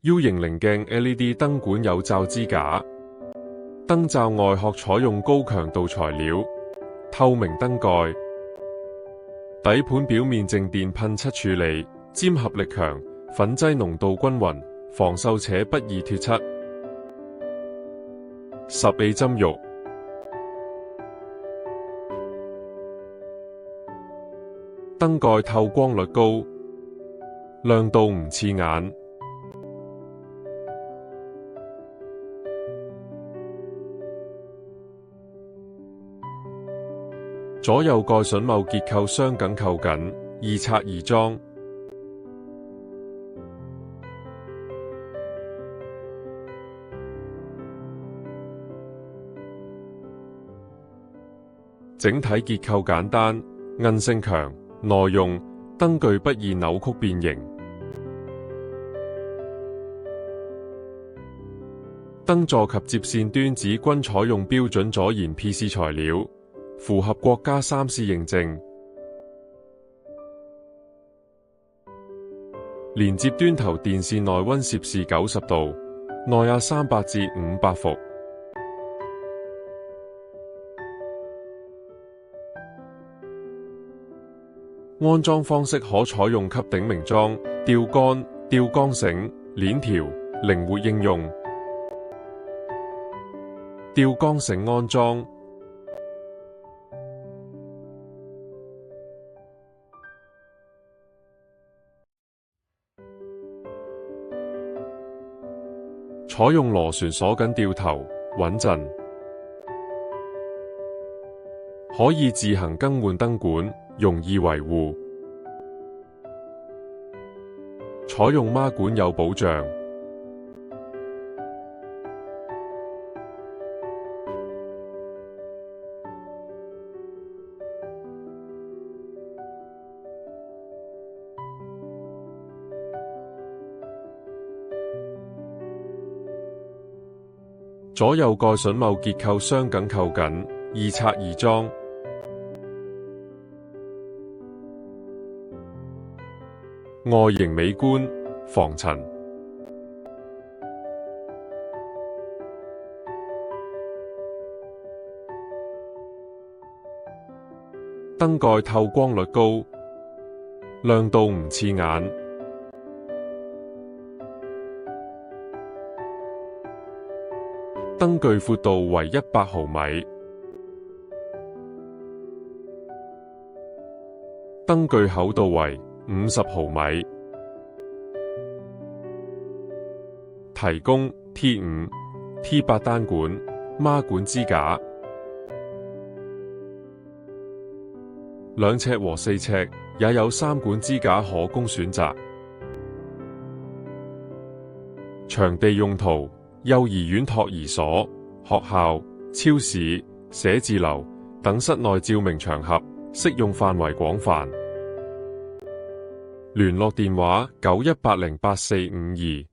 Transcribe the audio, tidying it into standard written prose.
U 型棱鏡 LED 燈管有罩支架，燈罩外殼採用高強度材料，透明燈蓋，底盤表面靜電噴漆處理，粘合力強，粉劑濃度均勻，防鏽且不易脫漆。10A 針玉，燈蓋透光率高，亮度唔刺眼。左右蓋榫卯結構相緊扣緊，易拆易裝。整體結構簡單，韌性強，耐用，燈具不易扭曲變形。燈座及接線端子均採用標準左燃 PC 材料，符合國家3C 認證。連接端頭電線內溫攝氏90度，內壓300至500伏。安裝方式可採用吸頂明裝、吊桿、吊鋼繩、鏈條，靈活應用。吊鋼繩安裝，採用螺旋鎖緊吊頭，穩陣。可以自行更換燈管，容易維護。採用孖管有保障。左右蓋榫卯結構相緊扣緊，易拆易裝。外形美觀，防塵。燈蓋透光率高，亮度唔刺眼。燈具闊度為100毫米，燈具厚度為50毫米，提供 T5、T8 單管、孖管支架，2尺和4尺也有3管支架可供選擇。場地用途：幼兒園托兒所、學校、超市、寫字樓等室內照明場合，適用範圍廣泛。聯絡電話：91808452。